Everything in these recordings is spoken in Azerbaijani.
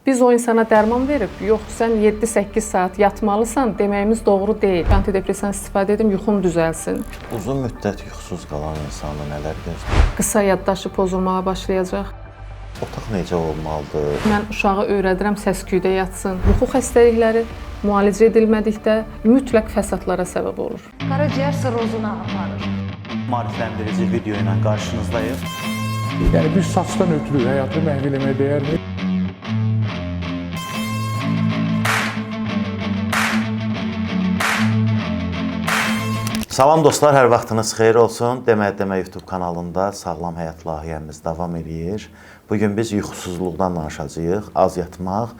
Biz o insana dərman verib, yox sən 7-8 saat yatmalısan deməyimiz doğru deyil. Antidepresan istifadə edim, yuxum düzəlsin. Uzun müddət yuxusuz qalan insanda nələr gözləyir? Qısa yaddaşı pozulmağa başlayacaq. Otaq necə olmalıdır? Mən uşağı öyrədirəm səs-küydə yatsın. Yuxu xəstəlikləri müalicə edilmədikdə mütləq fəsadlara səbəb olur. Qaraciyər sirrozuna aparır. Maarifləndirici video ilə qarşınızdayıq. Yəni bir saçdan ötürü həyatı məhv eləməyə dəyərmi? Salam dostlar, hər vaxtınız xeyir olsun. Demə YouTube kanalında Sağlam Həyat layihəmiz davam edir. Bugün biz yuxusuzluqdan danışacağıq. Az yatmaq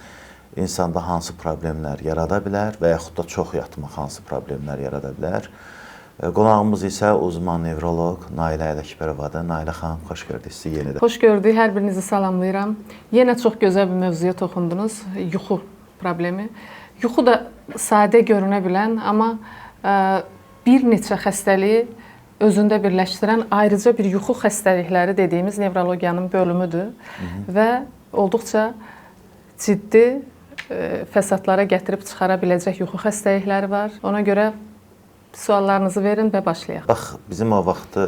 insanda hansı problemlər yarada bilər və yaxud da çox yatmaq hansı problemlər yarada bilər. Qonağımız isə uzman nevroloq Nailə Ələkbərovadır. Nailə xanım, xoş gördük sizi yenidən. Xoş gördük, hər birinizi salamlayıram. Yenə çox gözəl bir mövzuya toxundunuz, yuxu problemi. Yuxu da sadə görünə bilən, amma bir neçə xəstəliyi özündə birləşdirən ayrıca bir yuxu xəstəlikləri dediyimiz nevrologiyanın bölümüdür və olduqca ciddi fəsadlara gətirib çıxara biləcək yuxu xəstəlikləri var. Ona görə suallarınızı verin və başlayaq. Bax, bizim o vaxtı,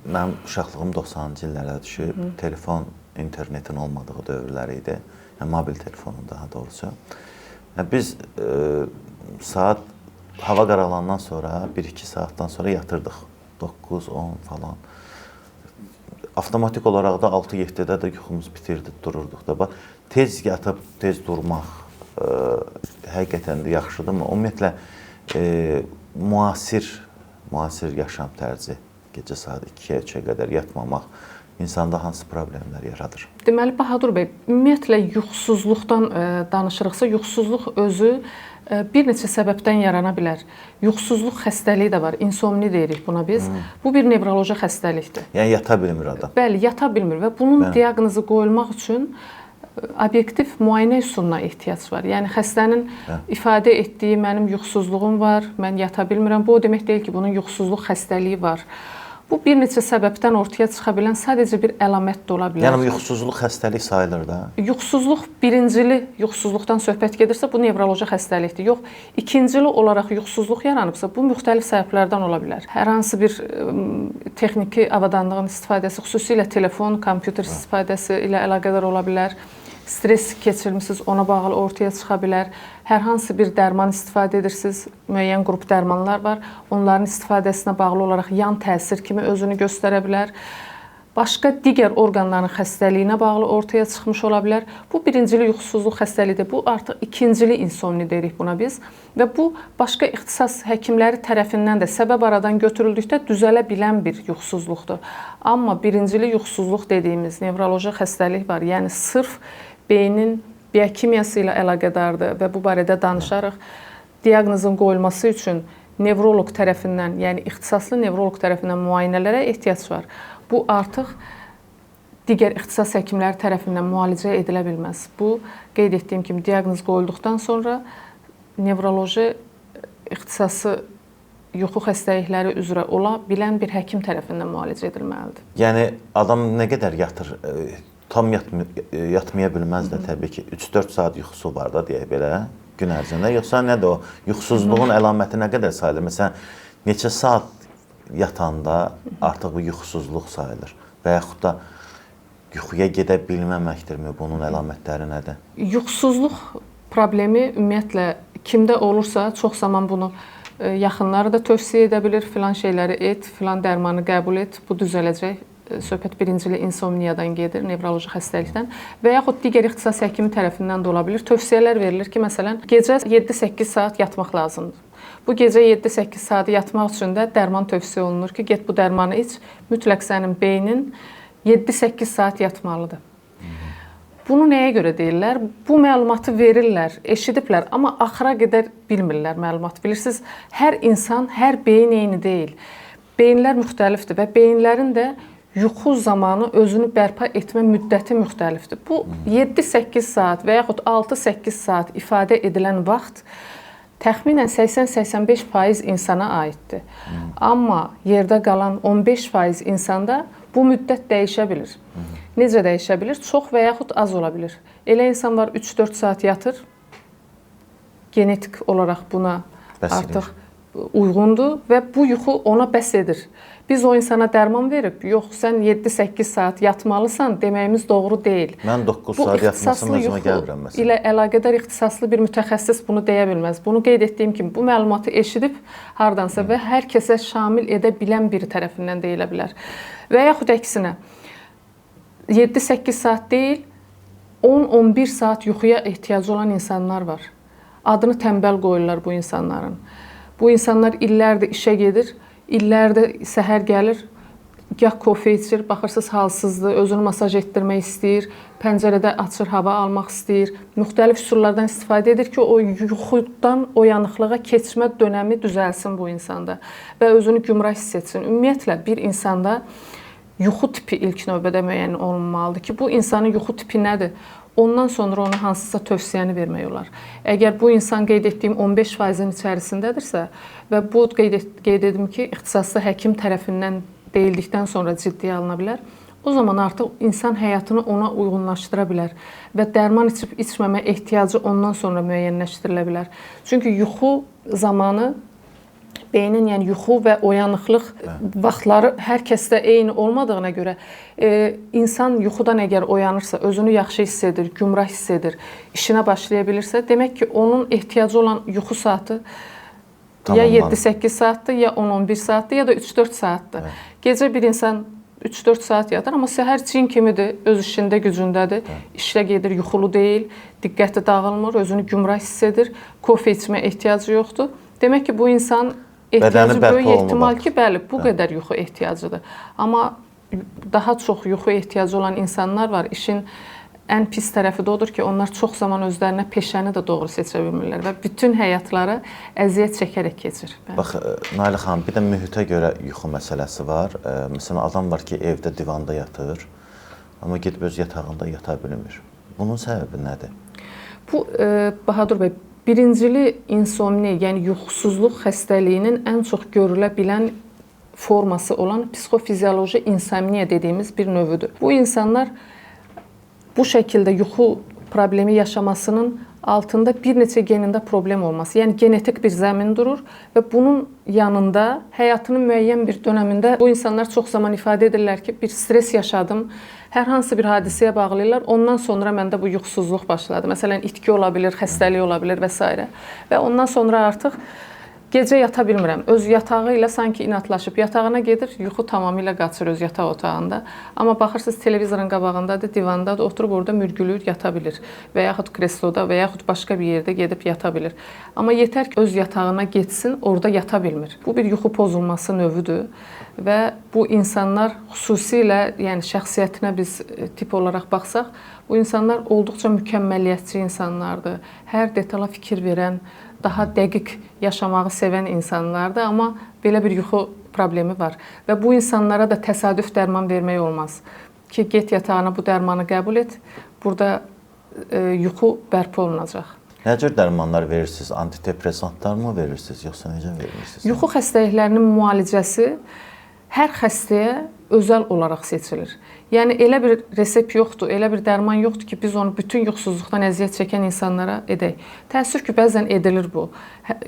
mənim uşaqlığım 90-cı illərə düşüb, telefon, internetin olmadığı dövrlər idi. Yəni, mobil telefonun daha doğrusu. Biz saat hava qaralandan sonra, 1-2 saatdan sonra yatırdıq. 9-10 falan. Avtomatik olaraq da 6-7-də də yuxumuz bitirdi, dururduq da. Tez yatıb, tez durmaq həqiqətən də yaxşıdırmı? Ümumiyyətlə, müasir yaşam tərzi, gecə saat 2-3-ə qədər yatmamaq insanda hansı problemlər yaradır? Deməli, Bahadur bəy, ümumiyyətlə yuxusuzluqdan danışırıqsa, yuxusuzluq özü bir neçə səbəbdən yarana bilər. Yuxusuzluq xəstəliyi də var, insomni deyirik buna biz. Bu bir nevroloji xəstəlikdir. Yəni, yata bilmir adam. Bəli, yata bilmir və bunun diaqnozu qoyulmaq üçün obyektiv müayinə üsuluna ehtiyac var. Yəni, xəstənin ifadə etdiyi mənim yuxusuzluğum var, mən yata bilmirəm. Bu o demək deyil ki, bunun yuxusuzluq xəstəliyi var. Bu bir neçə səbəbdən ortaya çıxa bilən sadəcə bir əlamət də ola bilər. Yəni, yuxusuzluq xəstəlik sayılır da? Yuxusuzluq birincili yuxusuzluqdan söhbət gedirsə, bu nevroloji xəstəlikdir. Yox, ikincili olaraq yuxusuzluq yaranıbsa, bu müxtəlif səbəblərdən ola bilər. Hər hansı bir texniki avadanlığın istifadəsi, xüsusilə telefon, kompüter istifadəsi ilə əlaqədar ola bilər. Stres keçirmisiniz, ona bağlı ortaya çıxa bilər. Hər hansı bir dərman istifadə edirsiniz, müəyyən qrup dərmanlar var. Onların istifadəsinə bağlı olaraq yan təsir kimi özünü göstərə bilər. Başqa digər orqanların xəstəliyinə bağlı ortaya çıxmış ola bilər. Bu birincili yuxusuzluq xəstəliyidir. Bu artıq ikincili insomni deyirik buna biz. Və bu başqa ixtisas həkimləri tərəfindən də səbəb aradan götürüldükdə düzələ bilən bir yuxusuzluqdur. Amma birincili yuxusuzluq dediyimiz nevroloji xəstəlik var. Yəni sırf beynin biokimiyası ilə əlaqədardır və bu barədə danışarıq. Diaqnozun qoyulması üçün nevroloq tərəfindən, yəni ixtisaslı nevroloq tərəfindən müayinələrə ehtiyac var. Bu artıq digər ixtisas həkimləri tərəfindən müalicə edilə bilməz. Bu, qeyd etdiyim kimi, diaqnoz qoyulduqdan sonra nevroloji ixtisası yuxu xəstəlikləri üzrə ola bilən bir həkim tərəfindən müalicə edilməlidir. Yəni, adam nə qədər yatır? Tam yatmaya bilməz də təbii ki. 3-4 saat yuxusu var da, deyək belə, gün ərzində. Yoxsa nədir o? Yuxusuzluğun əlaməti nə qədər sayılır? Məsələn, neçə saat yatanda artıq bu yuxusuzluq sayılır? Və yaxud da yuxuya gedə bilməməkdirmi? Bunun əlamətləri nədir? Yuxusuzluq problemi ümumiyyətlə kimdə olursa, çox zaman bunu yaxınları da tövsiyə edə bilir. Filan şeyləri et, filan dərmanı qəbul et, bu düzələcək. Söhbət birincili insomniyadan gedir, nevroloji xəstəlikdən və yaxud digər ixtisas həkimi tərəfindən də ola bilir. Tövsiyələr verilir ki, məsələn, gecə 7-8 saat yatmaq lazımdır. Bu gecə 7-8 saat yatmaq üçün də dərman tövsiyə olunur ki, get bu dərmanı iç, mütləq sənin beynin 7-8 saat yatmalıdır. Bunu nəyə görə deyirlər? Bu məlumatı verirlər, eşidiblər, amma axıra qədər bilmirlər məlumat. Bilirsiniz, hər insan, hər beyin eyni deyil. Beyinlər müxtəlifdir və beyinlərin də yuxu zamanı özünü bərpa etmə müddəti müxtəlifdir. Bu 7-8 saat və yaxud 6-8 saat ifadə edilən vaxt təxminən 80-85% insana aiddir. Amma yerdə qalan 15% insanda bu müddət dəyişə bilir. Necə dəyişə bilir? Çox və yaxud az ola bilir. Elə insan var 3-4 saat yatır. Genetik olaraq buna Bəs artıq uyğundur və bu yuxu ona bəs edir. Biz o insana dərman verib, yox sən 7-8 saat yatmalısan deməyimiz doğru deyil. Mən 9 saat yatmasam özümə gəlmirəm məsələn. ilə əlaqədar ixtisaslı bir mütəxəssis bunu deyə bilməz. Bunu qeyd etdiyim kimi bu məlumatı eşidib hardansa və hər kəsə şamil edə bilən biri tərəfindən deyilə bilər. Və yaxud əksinə 7-8 saat deyil, 10-11 saat yuxuya ehtiyacı olan insanlar var. Adını tənbəl qoyurlar bu insanların. Bu insanlar illərdir işə gedir, illərdir səhər gəlir, gah kofe içir, baxırsınız halsızdır, özünü masaj etdirmək istəyir, pəncərədə açır, hava almaq istəyir, müxtəlif üsullardan istifadə edir ki, o yuxudan oyanıqlığa keçmə dönəmi düzəlsin bu insanda və özünü gümrah hiss etsin. Ümumiyyətlə bir insanda yuxu tipi ilk növbədə müəyyən olunmalıdır ki, bu insanın yuxu tipi nədir? Ondan sonra ona hansısa tövsiyəni vermək olar. Əgər bu insan qeyd etdiyim 15%-in içərisindədirsə və bu qeyd edim ki, ixtisaslı həkim tərəfindən deyildikdən sonra ciddiyə alına bilər, o zaman artıq insan həyatını ona uyğunlaşdıra bilər və dərman içib içməmə ehtiyacı ondan sonra müəyyənləşdirilə bilər. Çünki yuxu zamanı beynin, yəni yuxu və oyanıqlıq vaxtları hər kəsdə eyni olmadığına görə insan yuxudan əgər oyanırsa, özünü yaxşı hiss edir, gümrah hiss edir, işinə başlaya bilirsə, demək ki, onun ehtiyacı olan yuxu saatı ya 7-8 saatdır, ya 10-11 saatdır, ya da 3-4 saatdır. Gecə bir insan 3-4 saat yatar, amma səhər cin kimidir, öz işində, gücündədir, işlə gedir, yuxulu deyil, diqqəti dağılmır, özünü gümrah hiss edir, kofe içmə ehtiyacı yoxdur. Demək ki, bu insan ehtiyacı böyük ehtimal ki, bəli, bu qədər yuxu ehtiyacıdır. Amma daha çox yuxu ehtiyacı olan insanlar var. İşin ən pis tərəfi də odur ki, onlar çox zaman özlərinə peşəni də doğru seçə bilmirlər və bütün həyatları əziyyət çəkərək keçir. Bax, Nailə xanım, bir də mühitə görə yuxu məsələsi var. Məsələn, adam var ki, evdə divanda yatır, amma gedib öz yatağında yata bilmir. Bunun səbəbi nədir? Bu, Bahadur bəy, birincili insomni, yəni yuxusuzluq xəstəliyinin ən çox görülə bilən forması olan psixofizioloji insomniya dediyimiz bir növüdür. Bu insanlar bu şəkildə yuxu problemi yaşamasının altında bir neçə genində problem olması, yəni genetik bir zəmin durur və bunun yanında həyatının müəyyən bir dönəmində bu insanlar çox zaman ifadə edirlər ki, bir stres yaşadım, hər hansı bir hadisəyə bağlayırlar, ondan sonra məndə bu yuxusuzluq başladı. Məsələn, itki ola bilir, xəstəlik ola bilir və s. Və ondan sonra artıq gecə yata bilmirəm. Öz yatağı ilə sanki inatlaşıb yatağına gedir, yuxu tamamilə qaçır öz yataq otağında. Amma baxırsınız televizorun qabağındadır, divandadır, oturub orada mürgülür, yata bilir. Və yaxud kresloda və yaxud başqa bir yerdə gedib yata bilir. Amma yetər ki, öz yatağına getsin, orada yata bilmir. Bu bir yuxu pozulması növüdür və bu insanlar xüsusilə, yəni şəxsiyyətinə biz tip olaraq baxsaq, bu insanlar olduqca mükəmməliyyətçi insanlardır. Hər detala fikir verən, daha dəqiq yaşamağı sevən insanlardır, amma belə bir yuxu problemi var. Və bu insanlara da təsadüf dərman vermək olmaz. Ki, get yatağına bu dərmanı qəbul et, burada yuxu bərpa olunacaq. Nə cür dərmanlar verirsiniz? Antidepressantlar mı verirsiniz, yoxsa necə verirsiniz? Yuxu xəstəliklərinin müalicəsi hər xəstəyə özəl olaraq seçilir. Yəni, elə bir resept yoxdur, elə bir dərman yoxdur ki, biz onu bütün yuxusuzluqdan əziyyət çəkən insanlara edək. Təəssüf ki, bəzən edilir bu.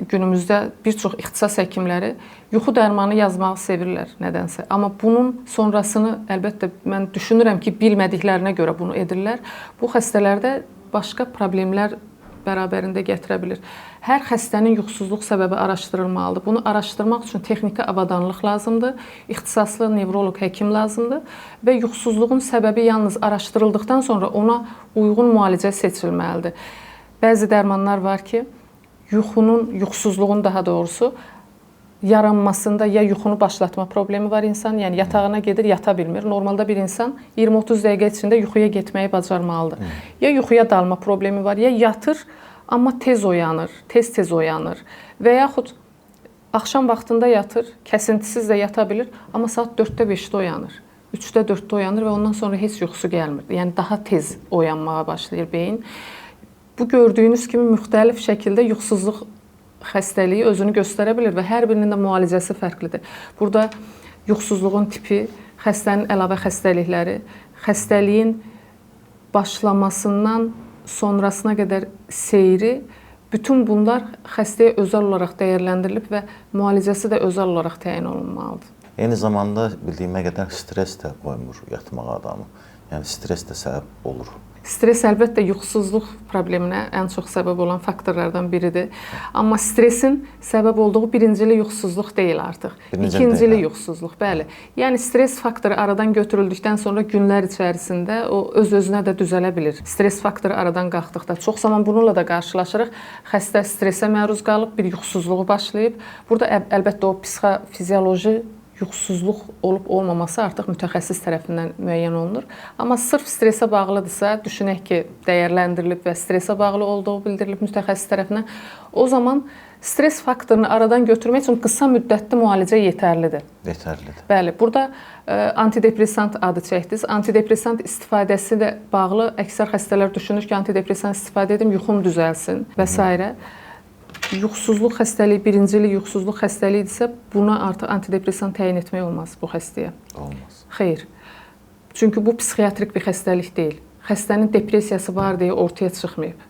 Günümüzdə bir çox ixtisas həkimləri yuxu dərmanı yazmağı sevirlər nədənsə. Amma bunun sonrasını əlbəttə mən düşünürəm ki, bilmədiklərinə görə bunu edirlər. Bu xəstələrdə başqa problemlər bərabərində gətirə bilir. Hər xəstənin yuxusuzluq səbəbi araşdırılmalıdır. Bunu araşdırmaq üçün texniki avadanlıq lazımdır, ixtisaslı nevroloq həkim lazımdır və yuxusuzluğun səbəbi yalnız araşdırıldıqdan sonra ona uyğun müalicə seçilməlidir. Bəzi dərmanlar var ki, yuxusuzluğun daha doğrusu yaranmasında ya yuxunu başlatma problemi var insan, yəni yatağına gedir, yata bilmir. Normalda bir insan 20-30 dəqiqə içində yuxuya getməyi bacarmalıdır. Ya yuxuya dalma problemi var, ya yatır, amma tez oyanır, tez oyanır və yaxud axşam vaxtında yatır, kəsintisiz də yata bilir, amma saat 4-də 5-də oyanır, 3-də 4-də oyanır və ondan sonra heç yuxusu gəlmir. Yəni daha tez oyanmağa başlayır beyin. Bu gördüyünüz kimi müxtəlif şəkildə yuxusuzluq xəstəliyi özünü göstərə bilir və hər birinin də müalicəsi fərqlidir. Burada yuxusuzluğun tipi, xəstənin əlavə xəstəlikləri, xəstəliyin başlamasından sonrasına qədər seyri, bütün bunlar xəstəyə özəl olaraq dəyərləndirilib və müalicəsi də özəl olaraq təyin olunmalıdır. Eyni zamanda bildiyimə qədər stres də qoymur yatmağa adamı. Yəni stres də səbəb olur. Stres əlbəttə yuxusuzluq probleminə ən çox səbəb olan faktorlardan biridir. Amma stresin səbəb olduğu birincili yuxusuzluq deyil artıq. İkincili yuxusuzluq, bəli. Yəni stres faktoru aradan götürüldükdən sonra günlər içərisində o öz-özünə də düzələ bilir. Stres faktoru aradan qalxdıqda çox zaman bununla da qarşılaşırıq. Xəstə stresə məruz qalıb, bir yuxusuzluğu başlayıb. Burada əlbəttə o psixofizioloji yuxusuzluq olub-olmaması artıq mütəxəssis tərəfindən müəyyən olunur. Amma sırf stresə bağlıdırsa, düşünək ki, dəyərləndirilib və stresə bağlı olduğu bildirilib mütəxəssis tərəfindən, o zaman stres faktorunu aradan götürmək üçün qısa müddətli müalicə yetərlidir. Yetərlidir. Bəli, burada antidepressant adı çəkdiniz. Antidepressant istifadəsi də bağlı. Əksər xəstələr düşünür ki, antidepressant istifadə edim, yuxum düzəlsin və s. Yuxusuzluq xəstəliyi, birincili yuxusuzluq xəstəliyidirsə, buna artıq antidepressan təyin etmək olmaz bu xəstəyə. Olmaz. Xeyr. Çünki bu psixiatrik bir xəstəlik deyil. Xəstənin depressiyası var deyə ortaya çıxmayıb.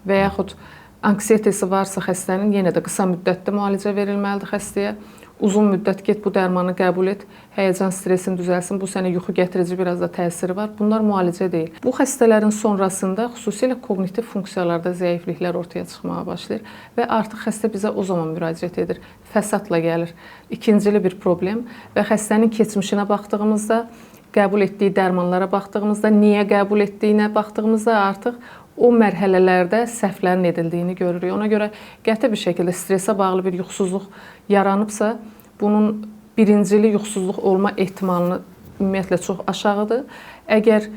Və yaxud anksiyetesi varsa xəstənin yenə də qısa müddətdə müalicə verilməlidir xəstəyə. Uzun müddət get bu dərmanı qəbul et, həyəcan stresin düzəlsin, bu sənə yuxu gətirici biraz da təsiri var. Bunlar müalicə deyil. Bu xəstələrin sonrasında xüsusilə koqnitiv funksiyalarda zəifliklər ortaya çıxmağa başlayır və artıq xəstə bizə o zaman müraciət edir. Fəsadla gəlir. İkincili bir problem və xəstənin keçmişinə baxdığımızda, qəbul etdiyi dərmanlara baxdığımızda, niyə qəbul etdiyinə baxdığımızda artıq o mərhələlərdə səhvlərin edildiyini görürük. Ona görə qəti bir şəkildə stresə bağlı bir yuxusuzluq yaranıbsa, bunun birincili yuxusuzluq olma ehtimalını ümumiyyətlə çox aşağıdır. Əgər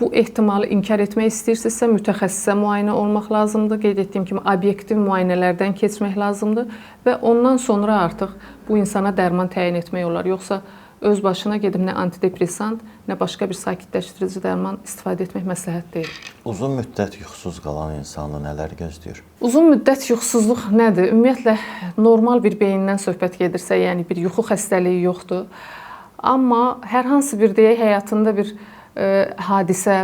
bu ehtimalı inkar etmək istəyirsinizsə, mütəxəssisə müayinə olmaq lazımdır. Qeyd etdiyim kimi, obyektiv müayinələrdən keçmək lazımdır və ondan sonra artıq bu insana dərman təyin etmək olar. Yoxsa öz başına gedib nə antidepressant, nə başqa bir sakitləşdirici dərman istifadə etmək məsləhət deyil. Uzun müddət yuxusuz qalan insanı nələr gözləyir? Uzun müddət yuxusuzluq nədir? Ümumiyyətlə, normal bir beyindən söhbət gedirsə, yəni bir yuxu xəstəliyi yoxdur. Amma hər hansı bir deyək, həyatında bir hadisə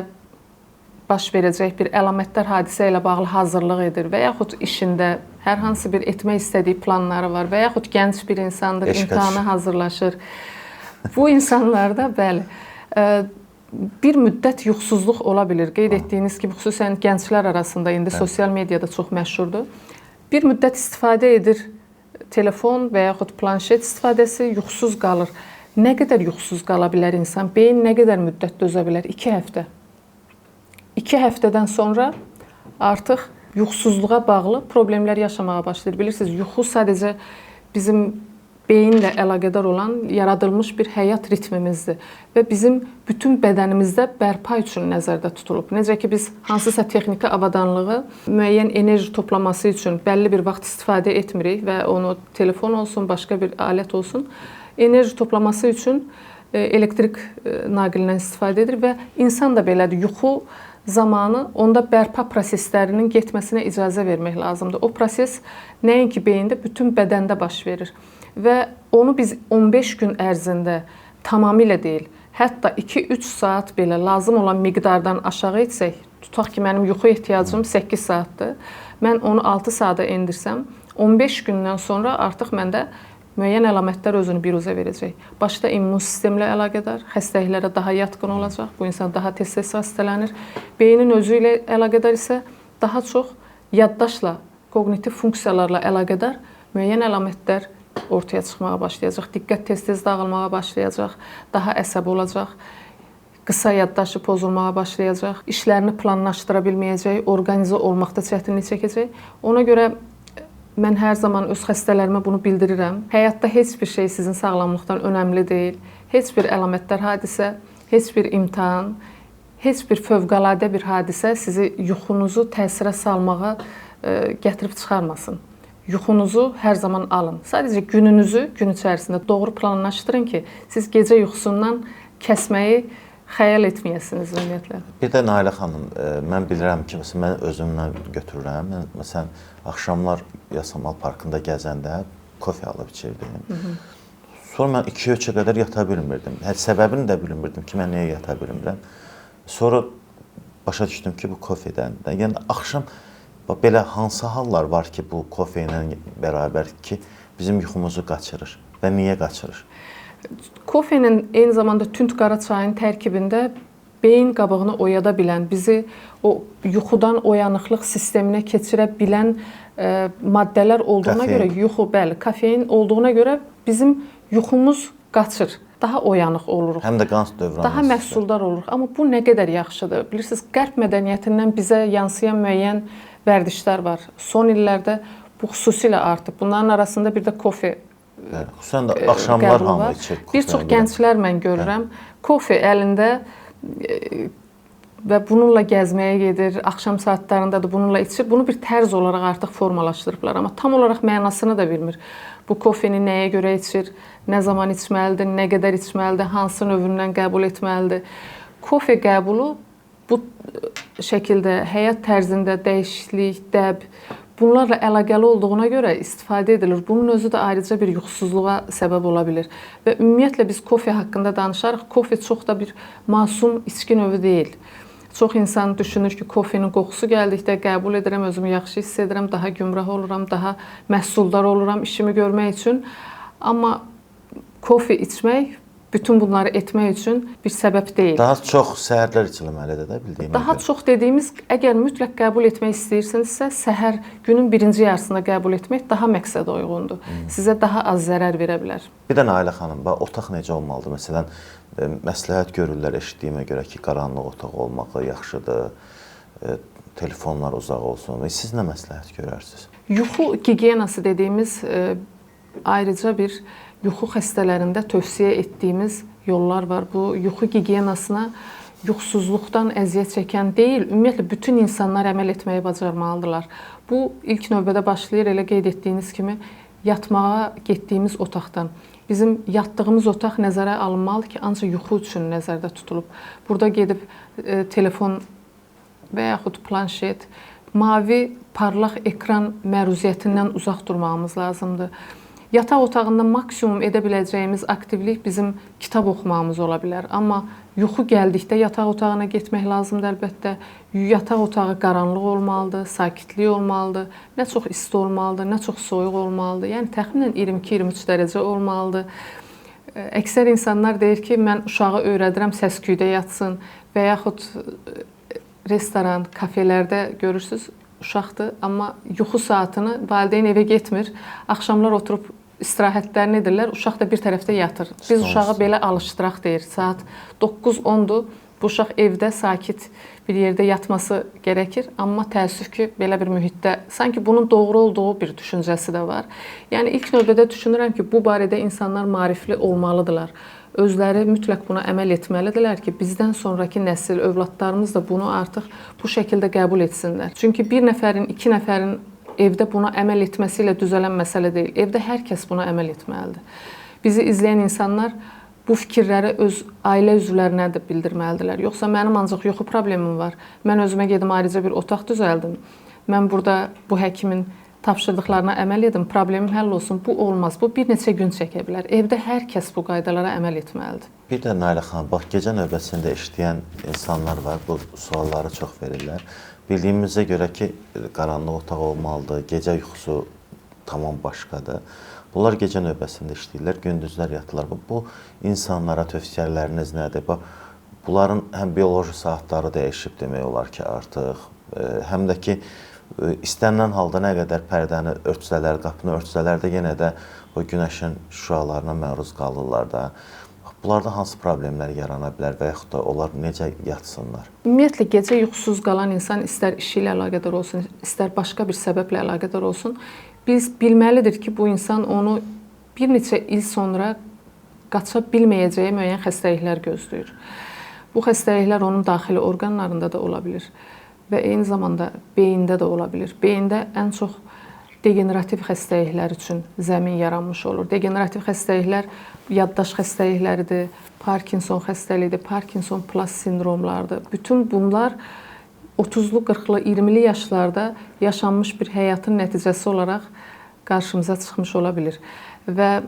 baş verəcək, bir əlamətdar hadisə ilə bağlı hazırlıq edir və yaxud işində hər hansı bir etmək istədiyi planları var və yaxud gənc bir insandır, imtahana hazırlaşır. Bu insanlarda, bəli, bir müddət yuxusuzluq ola bilir. Qeyd etdiyiniz kimi, xüsusən gənclər arasında indi sosial mediada çox məşhurdur. Bir müddət istifadə edir, telefon və yaxud planşet istifadəsi, yuxusuz qalır. Nə qədər yuxusuz qala bilər insan? Beyin nə qədər müddət dözə bilər? 2 həftə. 2 həftədən sonra artıq yuxusuzluğa bağlı problemlər yaşamağa başlayır. Bilirsiniz, yuxu sadəcə bizim beyinlə əlaqədar olan yaradılmış bir həyat ritmimizdir və bizim bütün bədənimizdə bərpa üçün nəzərdə tutulub. Necə ki, biz hansısa texniki avadanlığı müəyyən enerji toplaması üçün bəlli bir vaxt istifadə etmirik və onu telefon olsun, başqa bir alət olsun, enerji toplaması üçün elektrik naqilindən istifadə edir və insan da belədir. Yuxu zamanı onda bərpa proseslərinin getməsinə icazə vermək lazımdır. O proses nəinki beyində, bütün bədəndə baş verir. Və onu biz 15 gün ərzində tamamilə deyil, hətta 2-3 saat belə lazım olan miqdardan aşağı etsək, tutaq ki, mənim yuxu ehtiyacım 8 saatdır, mən onu 6 saata endirsəm, 15 gündən sonra artıq məndə müəyyən əlamətlər özünü biruzə verəcək. Başda immun sistemlə əlaqədar, xəstəliklərə daha yatqın olacaq, bu insan daha tez-tez xəstələnir. Beynin özü ilə əlaqədar isə daha çox yaddaşla, koqnitiv funksiyalarla əlaqədar müəyyən əlamətlər ortaya çıxmağa başlayacaq, diqqət tez-tez dağılmağa başlayacaq, daha əsəbi olacaq, qısa yaddaşı pozulmağa başlayacaq, işlərini planlaşdıra bilməyəcək, orqanizə olmaqda çətinlik çəkəcək. Ona görə mən hər zaman öz xəstələrimə bunu bildirirəm. Həyatda heç bir şey sizin sağlamlıqdan önəmli deyil. Heç bir əlamətdar hadisə, heç bir imtahan, heç bir fövqəladə bir hadisə sizi yuxunuzu təsirə salmağa gətirib çıxarmasın. Yuxunuzu hər zaman alın. Sadəcə gününüzü gün içərisində doğru planlaşdırın ki, siz gecə yuxusundan kəsməyi xəyal etməyəsiniz ümumiyyətlə. Bir də Nailə xanım, mən bilirəm ki, mən özümdən götürürəm. Məsələn, axşamlar Yasamal parkında gəzəndə kofe alıb içirdim. Sonra mən 2-3-ə qədər yata bilmirdim. Səbəbini də bilmirdim ki, mən niyə yata bilmirəm. Sonra başa düşdüm ki, bu kofedən. Yəni axşam belə hansı hallar var ki, bu kofe ilə bərabər ki, bizim yuxumuzu qaçırır və niyə qaçırır? Kofenin eyni zamanda tünd qara çayın tərkibində beyin qabığını oyada bilən, bizi o yuxudan oyanıqlıq sisteminə keçirə bilən maddələr olduğuna görə yuxu, bəli, kofein olduğuna görə bizim yuxumuz qaçır. Daha oyanıq oluruq. Həm də qan dövranı. Daha məhsuldar oluruq. Amma bu nə qədər yaxşıdır. Bilirsiniz, qərb mədəniyyətindən bizə yansıyan müəyyən vərdişlər var. Son illərdə bu xüsusilə artıb. Bunların arasında bir də kofe xüsusən də axşamlar hamı içir. Bir çox gənclər mən görürəm, kofe əlində və bununla gəzməyə gedir, axşam saatlarında da bununla içir. Bunu bir tərz olaraq artıq formalaşdırıblar, amma tam olaraq mənasını da bilmir. Bu kofeni nəyə görə içir, nə zaman içməlidir, nə qədər içməlidir, hansı növündən qəbul etməlidir. Kofe qəbulu bu şəkildə həyat tərzində dəyişiklik, dəb, bunlarla əlaqəli olduğuna görə istifadə edilir. Bunun özü də ayrıca bir yuxusuzluğa səbəb ola bilir. Və ümumiyyətlə biz kofe haqqında danışarıq. Kofe çox da bir masum içki növü deyil. Çox insan düşünür ki, kofenin qoxusu gəldikdə qəbul edirəm, özümü yaxşı hiss edirəm, daha gümrah oluram, daha məhsuldar oluram işimi görmək üçün. Amma kofe içmək, bütün bunları etmək üçün bir səbəb deyil. Daha çox səhərlər içilməlidir də, bildiyimə görə. Daha çox dediyimiz, əgər mütləq qəbul etmək istəyirsinizsə, səhər günün birinci yarısında qəbul etmək daha məqsədə uyğundur. Sizə daha az zərər verə bilər. Bir də Nailə xanım, otaq necə olmalıdır? Məsələn, məsləhət görürlər eşitdiyimə görə ki, qaranlıq otaq olmağı yaxşıdır, telefonlar uzaq olsun. Siz nə məsləhət görərsiniz? Yuxu gigiyenası dediyimiz ayrıca bir yuxu xəstələrində tövsiyə etdiyimiz yollar var. Bu yuxu gigiyenasına yuxusuzluqdan əziyyət çəkən deyil, ümumiyyətlə bütün insanlar əməl etməyi bacarmalıdırlar. Bu ilk növbədə başlayır, elə qeyd etdiyiniz kimi, yatmağa getdiyimiz otaqdan. Bizim yatdığımız otaq nəzərə alınmalıdır ki, ancaq yuxu üçün nəzərdə tutulub. Burada gedib telefon və yaxud planşet, mavi parlaq ekran məruziyətindən uzaq durmağımız lazımdır. Yataq otağında maksimum edə biləcəyimiz aktivlik bizim kitab oxumağımız ola bilər. Amma yuxu gəldikdə yataq otağına getmək lazımdır əlbəttə. Yataq otağı qaranlıq olmalıdır, sakitlik olmalıdır, nə çox isti olmalıdır, nə çox soyuq olmalıdır. Yəni təxminən 22-23 dərəcə olmalıdır. Əksər insanlar deyir ki, mən uşağı öyrədirəm səs-küydə yatsın və yaxud restoran, kafelərdə görürsünüz, uşaqdır, amma yuxu saatını valideyn evə getmir. Axşamlar oturub istirahətlərini edirlər, uşaq da bir tərəfdə yatır. Biz uşağı belə alışdıraq deyir. Saat 9-10-dur, bu uşaq evdə sakit bir yerdə yatması gərəkir. Amma təəssüf ki, belə bir mühitdə sanki bunun doğru olduğu bir düşüncəsi də var. Yəni ilk növbədə düşünürəm ki, bu barədə insanlar maarifli olmalıdırlar. Özləri mütləq buna əməl etməlidirlər ki, bizdən sonraki nəsil, övladlarımız da bunu artıq bu şəkildə qəbul etsinlər. Çünki bir nəfərin, iki nəfərin evdə buna əməl etməsi ilə düzələn məsələ deyil. Evdə hər kəs buna əməl etməlidir. Bizi izləyən insanlar bu fikirləri öz ailə üzvlərinə də bildirməlidirlər. Yoxsa mənim ancaq yuxu problemim var. Mən özümə gedim ayrıca bir otaq düzəldim. Mən burada bu həkimin tapşırdıqlarına əməl edim, problemim həll olsun. Bu olmaz. Bu bir neçə gün çəkə bilər. Evdə hər kəs bu qaydalara əməl etməlidir. Bir də Nailə xanım, bax, gecə növbəsində işləyən insanlar var, bu sualları çox verirlər. Bildiyimizə görə ki, qaranlıq otaq olmalıdır, gecə yuxusu tamam başqadır. Bunlar gecə növbəsində işləyirlər, gündüzlər yatırlar. Bu insanlara tövsiyələriniz nədir? Bunların həm bioloji saatları dəyişib demək olar ki, artıq, həm də ki, istənilən halda nə qədər pərdəni örtsələr, qapını örtsələr də yenə də o günəşin şüalarına məruz qalırlar da. Bunlarda hansı problemlər yarana bilər və yaxud da onlar necə yatsınlar? Ümumiyyətlə, gecə yuxusuz qalan insan istər işi ilə əlaqədar olsun, istər başqa bir səbəblə əlaqədar olsun, biz bilməlidir ki, bu insan onu bir neçə il sonra qaça bilməyəcəyi müəyyən xəstəliklər gözləyir. Bu xəstəliklər onun daxili orqanlarında da ola bilir və eyni zamanda beyində də ola bilir. Beyində ən çox degenerativ xəstəliklər üçün zəmin yaranmış olur. Degenerativ xəstəliklər yaddaş xəstəlikləridir, Parkinson xəstəliyidir, Parkinson plus sindromlardır. Bütün bunlar 30-lu, 40-lı, 20-li yaşlarda yaşanmış bir həyatın nəticəsi olaraq qarşımıza çıxmış ola bilir. Və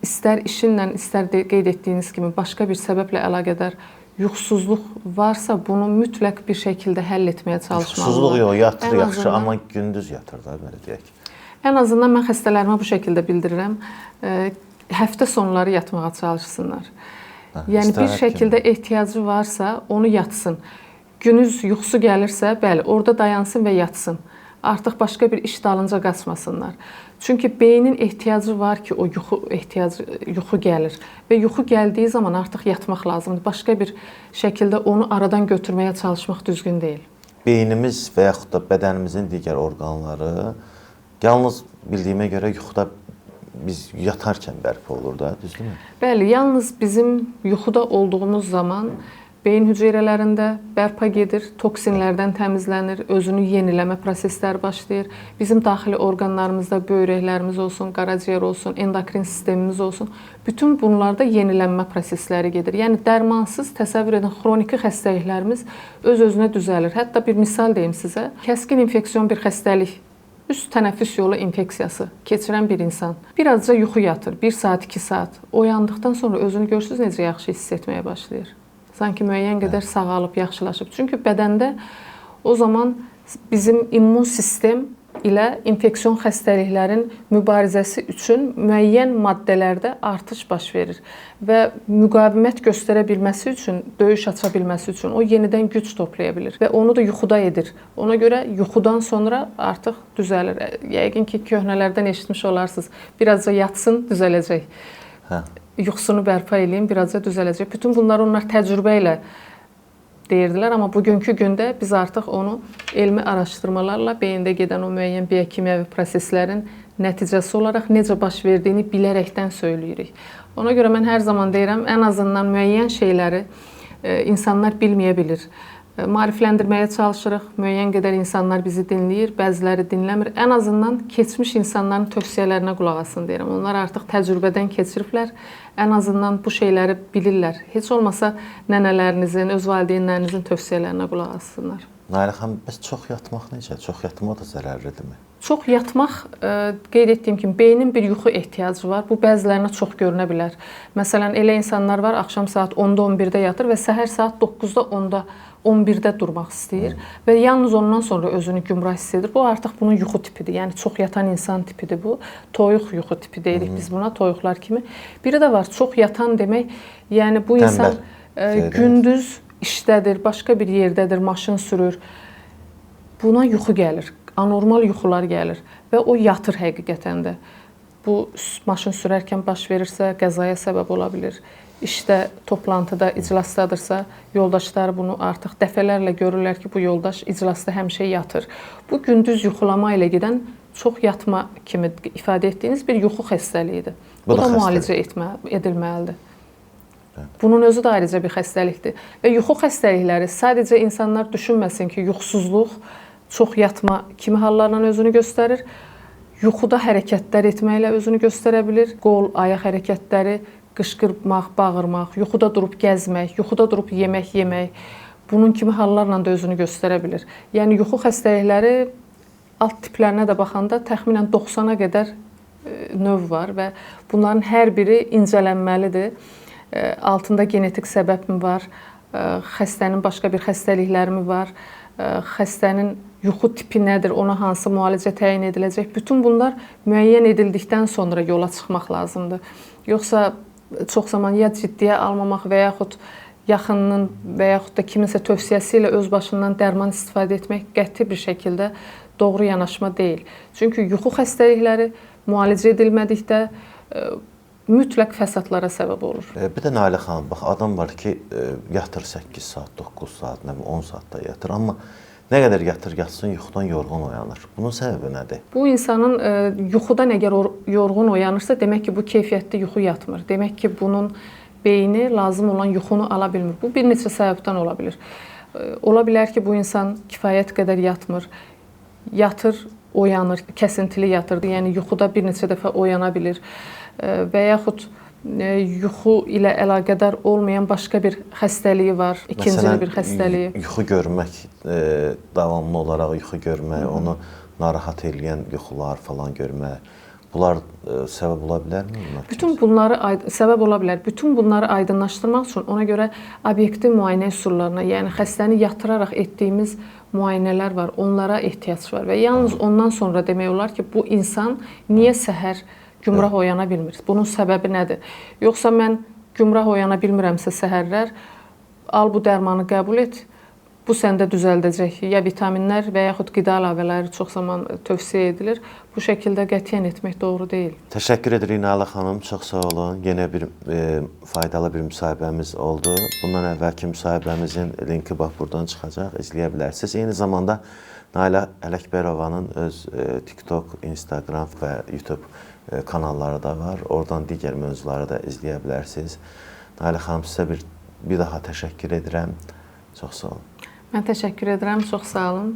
istər işinlə, istər qeyd etdiyiniz kimi başqa bir səbəblə əlaqədar yuxusuzluq varsa bunu mütləq bir şəkildə həll etməyə çalışmalıdır. Yuxusuzluq yox, yatır Ən yaxşı, azından- amma gündüz yatır da, belə deyək. Ən azından mən xəstələrimə bu şəkildə bildirirəm. Həftə sonları yatmağa çalışsınlar. Yəni bir istirahət şəkildə ehtiyacı varsa onu yatsın. Günüz yuxusu gəlirsə, bəli, orada dayansın və yatsın. Artıq başqa bir iş dalınca qaçmasınlar. Çünki beynin ehtiyacı var ki, o yuxu gəlir və yuxu gəldiyi zaman artıq yatmaq lazımdır. Başqa bir şəkildə onu aradan götürməyə çalışmaq düzgün deyil. Beynimiz və yaxud da bədənimizin digər orqanları yalnız bildiyimə görə yuxuda biz yatarkən bərpa olur da, düzdürmü? Bəli, yalnız bizim yuxuda olduğumuz zaman beyin hüceyrələrində bərpa gedir, toksinlərdən təmizlənir, özünü yeniləmə prosesləri başlayır. Bizim daxili orqanlarımızda böyrəklərimiz olsun, qaraciyər olsun, endokrin sistemimiz olsun, bütün bunlarda yenilənmə prosesləri gedir. Yəni dərmansız təsəvvür edin, xroniki xəstəliklərimiz öz-özünə düzəlir. Hətta bir misal deyim sizə. Kəskin infeksion bir xəstəlik, üst tənəffüs yolu infeksiyası keçirən bir insan birazca yuxu yatır, 1 saat, 2 saat. Oyandıqdan sonra özünü görürsünüz necə yaxşı hiss etməyə başlayır. Sanki müəyyən qədər sağalıb, yaxşılaşıb. Çünki bədəndə o zaman bizim immun sistem ilə infeksion xəstəliklərin mübarizəsi üçün müəyyən maddələrdə artış baş verir və müqavimət göstərə bilməsi üçün, döyüş aça bilməsi üçün o yenidən güc toplaya bilir və onu da yuxuda edir. Ona görə yuxudan sonra artıq düzəlir. Yəqin ki, köhnələrdən eşitmiş olarsınız. Birazca yatsın, düzələcək. Yuxusunu bərpa eləyin, birazca düzələcək. Bütün bunları onlar təcrübə ilə deyirdilər, amma bugünkü gündə biz artıq onu elmi araşdırmalarla beyində gedən o müəyyən biokimyəvi proseslərin nəticəsi olaraq necə baş verdiyini bilərəkdən söyləyirik. Ona görə mən hər zaman deyirəm, ən azından müəyyən şeyləri insanlar bilməyə bilir. Maarifləndirməyə çalışırıq, müəyyən qədər insanlar bizi dinləyir, bəziləri dinləmir. Ən azından keçmiş insanların tövsiyələrinə qulaq asın deyirəm. Onlar artıq təcrübədən keçiriblər, ən azından bu şeyləri bilirlər. Heç olmasa nənələrinizin, öz valideynlərinizin tövsiyələrinə qulaq assınlar. Nailə xanım, bəs çox yatmaq necə? Çox yatmaq da zərərlidirmi? Çox yatmaq, qeyd etdiyim kimi, beynin bir yuxu ehtiyacı var. Bu bəzilərinə çox görünə bilər. Məsələn, elə insanlar var, axşam saat 10-da, 11-də yatır və səhər saat 9-da, 10-da, 11-də durmaq istəyir və yalnız ondan sonra özünü gümrah hiss edir. Bu artıq bunun yuxu tipidir. Yəni çox yatan insan tipidir bu. Toyuq yuxu tipi deyirik biz buna, toyuqlar kimi. Biri də var, çox yatan demək, yəni bu insan gündüz işdədir, başqa bir yerdədir, maşın sürür. Buna yuxu gəlir, anormal yuxular gəlir və o yatır həqiqətən də. Bu maşın sürərkən baş verirsə qəzaya səbəb ola bilər. İşdə, toplantıda, iclasdadırsa, yoldaşları bunu artıq dəfələrlə görürlər ki, bu yoldaş iclasda həmişə yatır. Bu gündüz yuxulama ilə gedən çox yatma kimi ifadə etdiyiniz bir yuxu xəstəliyidir. Bu da müalicə edilməlidir. Bunun özü də ayrıca bir xəstəlikdir. Və yuxu xəstəlikləri sadəcə insanlar düşünməsin ki, yuxusuzluq, çox yatma kimi hallarla özünü göstərir. Yuxuda hərəkətlər etməklə özünü göstərə bilir. Qol, ayaq hərəkətləri, qışqırmaq, bağırmaq, yuxuda durub gəzmək, yuxuda durub yemək yemək, bunun kimi hallarla da özünü göstərə bilir. Yəni yuxu xəstəlikləri alt tiplərinə də baxanda təxminən 90-a qədər növ var və bunların hər biri incələnməlidir. Altında genetik səbəb mi var, xəstənin başqa bir xəstəlikləri mi var, xəstənin yuxu tipi nədir, ona hansı müalicə təyin ediləcək. Bütün bunlar müəyyən edildikdən sonra yola çıxmaq lazımdır. Yoxsa çox zaman ya ciddiyə almamaq və yaxud yaxınının və yaxud da kiminsə tövsiyəsi ilə öz başından dərman istifadə etmək qəti bir şəkildə doğru yanaşma deyil. Çünki yuxu xəstəlikləri müalicə edilmədikdə mütləq fəsadlara səbəb olur. Bir də Nailə xanım, bax adam var ki, yatır 8 saat, 9 saat, 10 saat da yatır, amma nə qədər yatır, yatsın, yuxudan yorğun oyanır. Bunun səbəbi nədir? Bu insanın yuxudan əgər yorğun oyanırsa, demək ki, bu keyfiyyətli yuxu yatmır. Demək ki, bunun beyni lazım olan yuxunu ala bilmir. Bu bir neçə səbəbdən ola bilir. Ola bilər ki, bu insan kifayət qədər yatmır. Yatır, oyanır, kəsintili yatır. Yəni yuxuda bir neçə dəfə oyana bilir. Və yaxud yuxu ilə əlaqədar olmayan başqa bir xəstəliyi var, ikincili bir xəstəliyi. Məsələn, yuxu görmək, davamlı olaraq yuxu görmək, onu narahat edən yuxular falan görmək, Bunlar səbəb ola bilərmi? Bütün bunları səbəb ola bilər. Bütün bunları aydınlaşdırmaq üçün ona görə obyektiv müayinə üsullarına, yəni xəstəni yatıraraq etdiyimiz müayinələr var. Onlara ehtiyac var və yalnız ondan sonra demək olar ki, bu insan niyə səhər gümrah oyana bilmir? Bunun səbəbi nədir? Yoxsa mən gümrah oyana bilmirəmsə səhərlər, al bu dərmanı qəbul et, bu səndə düzəldəcək. Ya vitaminlər və yaxud qida əlavələri çox zaman tövsiyə edilir. Bu şəkildə qətiyyən etmək doğru deyil. Təşəkkür edirik Nalə xanım, çox sağ olun. Yenə bir faydalı bir müsahibəmiz oldu. Bundan əvvəlki müsahibəmizin linki bax buradan çıxacaq, izləyə bilərsiniz. Eyni zamanda Nalə Ələkbərovanın öz TikTok, Instagram və YouTube kanalları da var. Oradan digər mövzuları da izləyə bilərsiniz. Nalə xanım, sizə bir daha təşəkkür edirəm. Çox sağ olun. Mən təşəkkür edirəm, çox sağ olun.